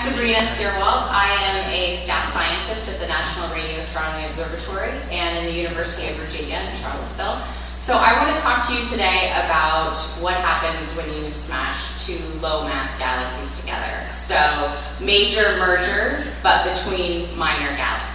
Sabrina Stierwalt. I am a staff scientist at the National Radio Astronomy Observatory and in the University of Virginia in Charlottesville. So I want to talk to you today about what happens when you smash two low-mass galaxies together. So major mergers, but between minor galaxies.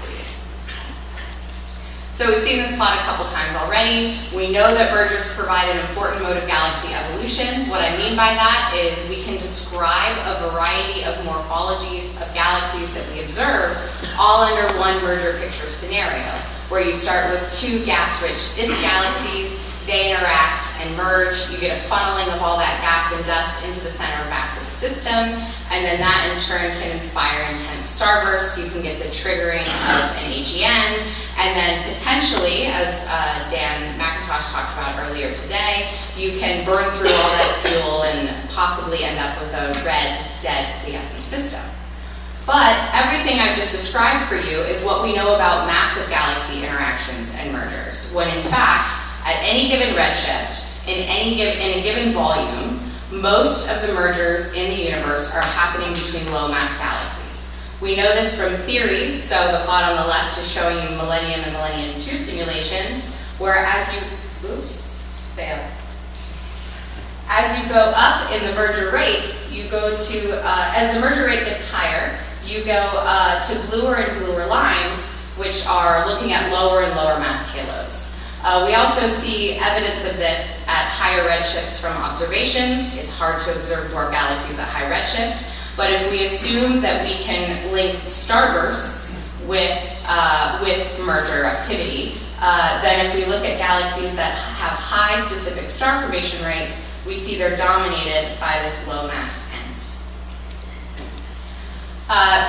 So we've seen this plot a couple times already. We know that mergers provide an important mode of galaxy evolution. What I mean by that is we can describe a variety of morphologies of galaxies that we observe all under one merger picture scenario, where you start with two gas-rich disk galaxies, they interact and merge, you get a funneling of all that gas and dust into the center of mass of the system, and then that in turn can inspire intense starbursts. You can get the triggering of an AGN, and then potentially, as Dan McIntosh talked about earlier today, you can burn through all that fuel and possibly end up with a red, dead quiescent system. But everything I've just described for you is what we know about massive galaxy interactions and mergers, when in fact, at any given redshift, in a given volume, most of the mergers in the universe are happening between low-mass galaxies. We know this from theory, so the plot on the left is showing you Millennium and Millennium 2 simulations, where as you go up in the merger rate, you go to, as the merger rate gets higher, you go to bluer and bluer lines, which are looking at lower and lower mass halos. We also see evidence of this at higher redshifts from observations. It's hard to observe dwarf galaxies at high redshift, but if we assume that we can link starbursts with merger activity, then if we look at galaxies that have high specific star formation rates, we see they're dominated by this low mass end.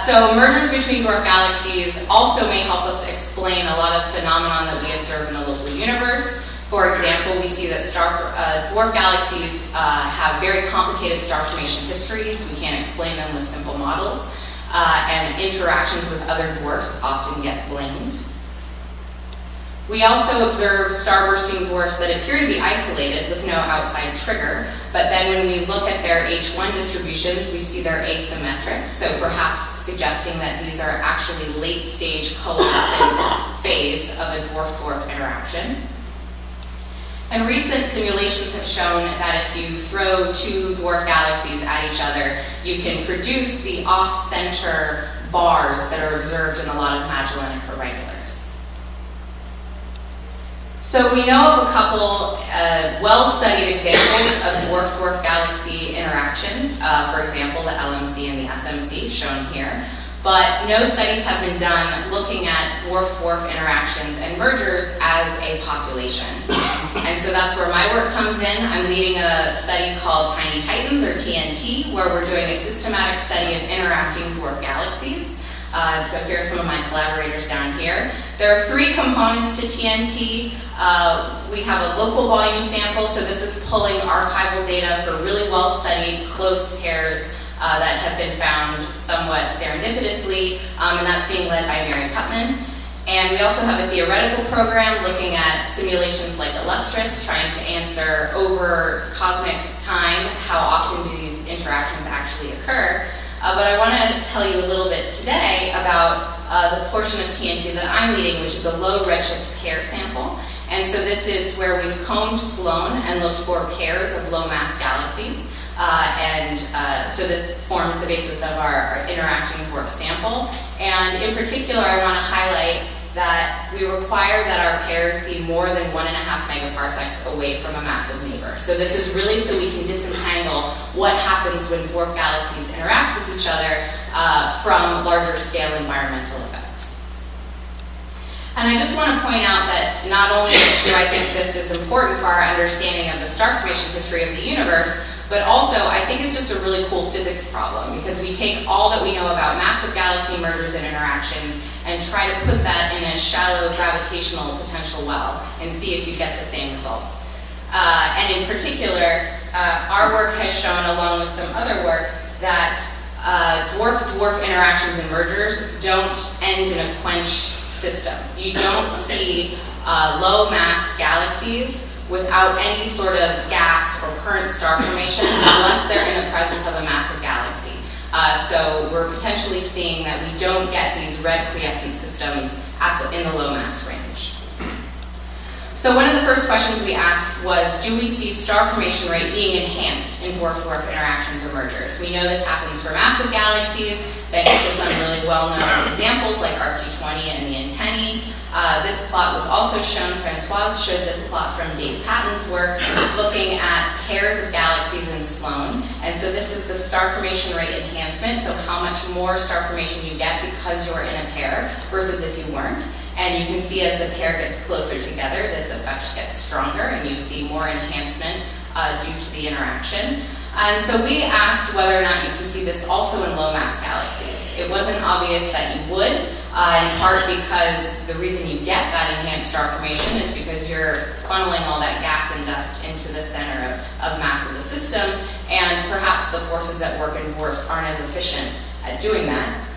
So mergers between dwarf galaxies also may help us explain a lot of phenomena that we observe in the local universe. For example, we see that dwarf galaxies have very complicated star formation histories. We can't explain them with simple models, and interactions with other dwarfs often get blamed. We also observe starbursting dwarfs that appear to be isolated with no outside trigger, but then when we look at their H1 distributions, we see they're asymmetric, so perhaps suggesting that these are actually late-stage coalescence phase of a dwarf-dwarf interaction. And recent simulations have shown that if you throw two dwarf galaxies at each other, you can produce the off-center bars that are observed in a lot of Magellanic irregulars. So we know of a couple well-studied examples of dwarf-dwarf galaxy interactions, for example, the LMC and the SMC shown here, but no studies have been done looking at dwarf-dwarf interactions and mergers as a population. And so that's where my work comes in. I'm leading a study called Tiny Titans, or TNT, where we're doing a systematic study of interacting dwarf galaxies. So here are some of my collaborators down here. There are three components to TNT. We have a local volume sample, so this is pulling archival data for really well-studied close pairs that have been found somewhat serendipitously, and that's being led by Mary Putman. And we also have a theoretical program looking at simulations like Illustris, trying to answer over cosmic time, how often do these interactions actually occur. But I want to tell you a little bit today about the portion of TNT that I'm leading, which is a low redshift pair sample. And so this is where we've combed Sloan and looked for pairs of low mass galaxies. So this forms the basis of our interacting dwarf sample. And in particular, I want to highlight that we require that our pairs be more than 1.5 megaparsecs away from a massive neighbor. So this is really so we can disentangle what happens when dwarf galaxies interact with each other from larger scale environmental effects. And I just want to point out that not only do I think this is important for our understanding of the star formation history of the universe, but also I think it's just a really cool physics problem, because we take all that we know about massive galaxy mergers and interactions and try to put that in a shallow gravitational potential well and see if you get the same result. And in particular, our work has shown, along with some other work, that dwarf-dwarf interactions and mergers don't end in a quenched system. You don't see low mass galaxies without any sort of gas or current star formation unless they're in the presence of a massive galaxy. So we're potentially seeing that we don't get these red quiescent systems in the low mass range. So one of the first questions we asked was, do we see star formation rate being enhanced in dwarf-dwarf interactions or mergers? We know this happens for massive galaxies, thanks to some really well-known examples like ARC-220 and the antennae. This plot was also shown, Francois showed this plot from Dave Patton's work, looking at pairs of galaxies in Sloan. And so this is the star formation rate enhancement, so how much more star formation you get because you're in a pair versus if you weren't. And you can see as the pair gets closer together, this effect gets stronger, and you see more enhancement due to the interaction. And so we asked whether or not you can see this also in low mass galaxies. It wasn't obvious that you would, in part because the reason you get that enhanced star formation is because you're funneling all that gas and dust into the center of mass of the system, and perhaps the forces at work in dwarfs aren't as efficient at doing that.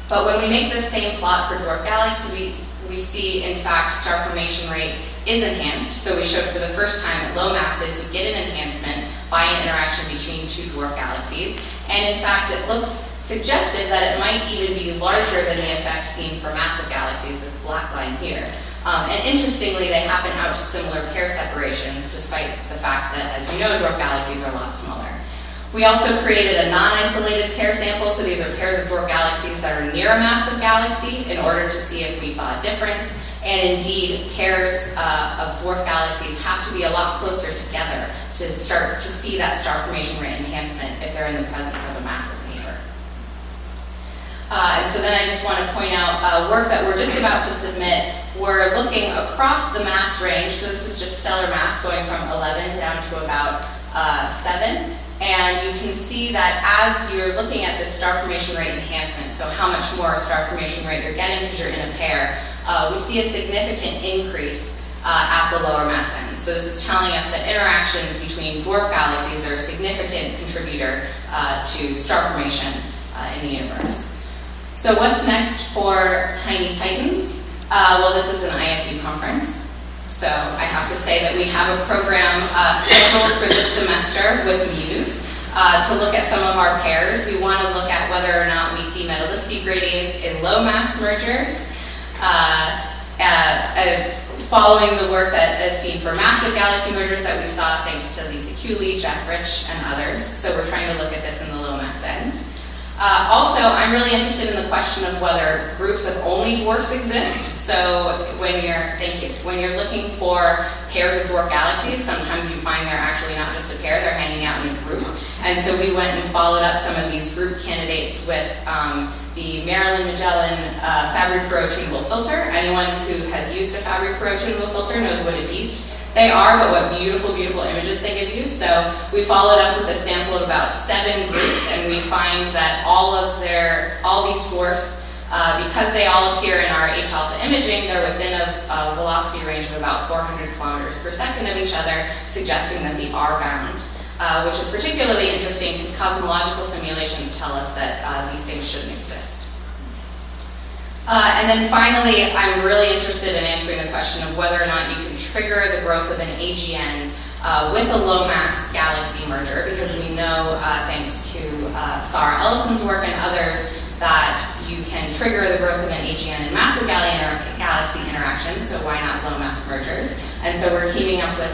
But when we make this same plot for dwarf galaxies, we see, in fact, star formation rate is enhanced. So we showed for the first time at low masses, you get an enhancement by an interaction between two dwarf galaxies. And in fact, it looks suggestive that it might even be larger than the effect seen for massive galaxies, this black line here. And interestingly, they happen out to similar pair separations, despite the fact that, as you know, dwarf galaxies are a lot smaller. We also created a non-isolated pair sample, so these are pairs of dwarf galaxies that are near a massive galaxy in order to see if we saw a difference. And indeed, pairs of dwarf galaxies have to be a lot closer together to start to see that star formation rate enhancement if they're in the presence of a massive neighbor. And so then I just want to point out work that we're just about to submit. We're looking across the mass range, so this is just stellar mass going from 11 down to about 7. And you can see that as you're looking at this star formation rate enhancement, so how much more star formation rate you're getting because you're in a pair, we see a significant increase at the lower mass end. So this is telling us that interactions between dwarf galaxies are a significant contributor to star formation in the universe. So what's next for Tiny Titans? Well, this is an IFU conference. So I have to say that we have a program scheduled for this semester with Muse to look at some of our pairs. We want to look at whether or not we see metallicity gradients in low mass mergers, following the work that is seen for massive galaxy mergers that we saw thanks to Lisa Cooley, Jeff Rich, and others. So we're trying to look at this in the low mass end. Also, I'm really interested in the question of whether groups of only dwarfs exist. So when you're looking for pairs of dwarf galaxies, sometimes you find they're actually not just a pair, they're hanging out in a group. And so we went and followed up some of these group candidates with the Marilyn Magellan Fabry-Perot tunable filter. Anyone who has used a Fabry-Perot tunable filter knows what a beast they are, but what beautiful, beautiful images they give you. So we followed up with a sample of about 7 groups, and we find that all these dwarfs, because they all appear in our H-alpha imaging, they're within a velocity range of about 400 kilometers per second of each other, suggesting that they are bound, which is particularly interesting because cosmological simulations tell us that these things shouldn't exist. And then finally, I'm really interested in answering the question of whether or not you can trigger the growth of an AGN with a low mass galaxy merger, because we know, thanks to Sarah Ellison's work and others, that you can trigger the growth of an AGN in massive galaxy interactions, so why not low mass mergers? And so we're teaming up with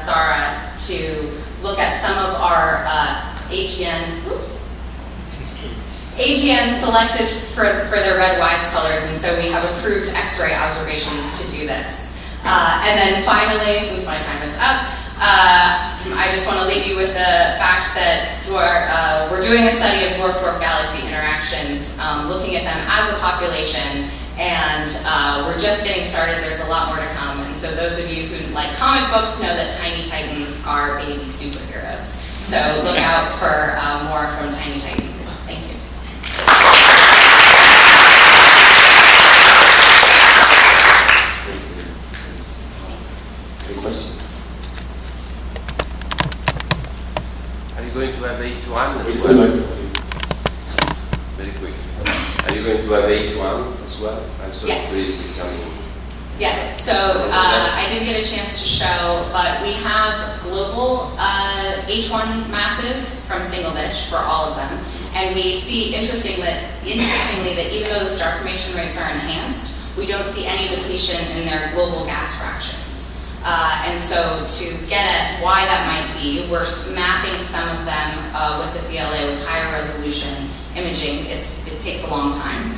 Sarah to look at some of our AGN selected for their red WISE colors, and so we have approved X-ray observations to do this. And then finally, since my time is up, I just want to leave you with the fact that we're doing a study of dwarf-dwarf galaxy interactions, looking at them as a population, and we're just getting started. There's a lot more to come, and so those of you who like comic books know that Tiny Titans are baby superheroes. So look out for more from Tiny Titans. Thank you. Any questions? Are you going to have H1 as well? Very quick. Are you going to have H1 as well? And so yes. Really becoming... Yes, so I did get a chance to show, but we have global H1 masses from single dish for all of them. And we see, interestingly, that even though the star formation rates are enhanced, we don't see any depletion in their global gas fractions. And so to get at why that might be, we're mapping some of them with the VLA with higher resolution imaging. It takes a long time.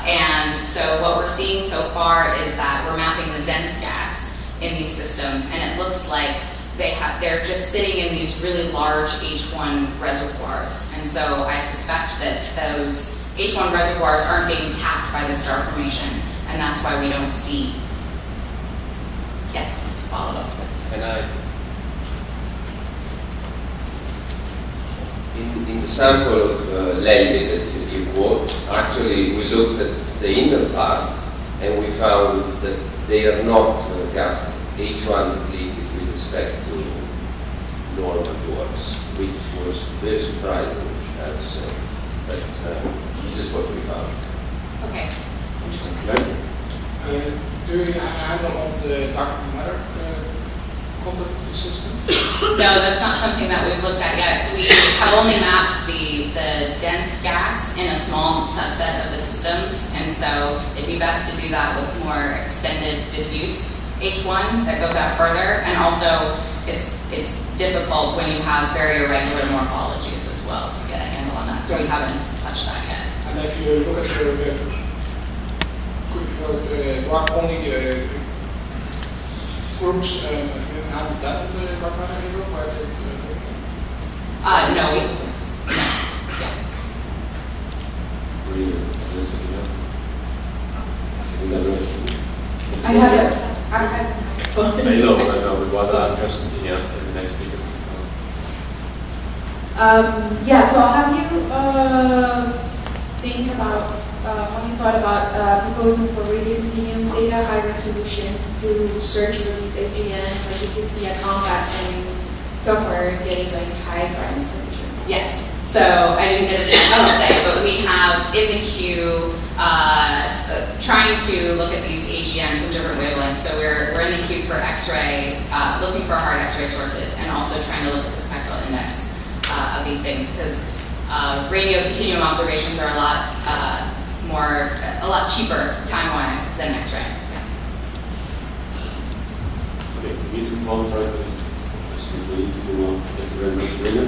And so what we're seeing so far is that we're mapping the dense gas in these systems, and it looks like they're just sitting in these really large H1 reservoirs. And so I suspect that those H1 reservoirs aren't being tapped by the star formation, and that's why we don't see. Yes, follow up. In the sample of Lelli that you quote, actually we looked at the inner part and we found that they are not gas H1 depleted with respect to normal dwarfs, which was very surprising, I have to say. But this is what we found. Okay, interesting. Do you have a handle on the dark matter content of the system? No, that's not something that we've looked at yet. We have only mapped the dense gas in a small subset of the systems, and so it'd be best to do that with more extended diffuse H1 that goes out further, and also it's difficult when you have very irregular morphologies as well to get a handle on that, so we haven't touched that yet. And if you look at the dark only groups, have that in the dark matter group? No, we, no, yeah. I know, we want to ask questions to ask the next speaker. Yeah, so I'll have you think about, have you thought about proposing for radio continuum data high resolution to search for these AGN, like if you see a compact thing somewhere getting like high brightness temperatures? Yes. So I didn't get a chance to say, but we have in the queue trying to look at these AGN from different wavelengths. So we're in the queue for X-ray, looking for hard X-ray sources, and also trying to look at the spectral index of these things, because radio continuum observations are a lot cheaper time-wise than X-ray. Yeah. Okay, we need to close our questions. We need to go on. Thank you very much, Sabrina.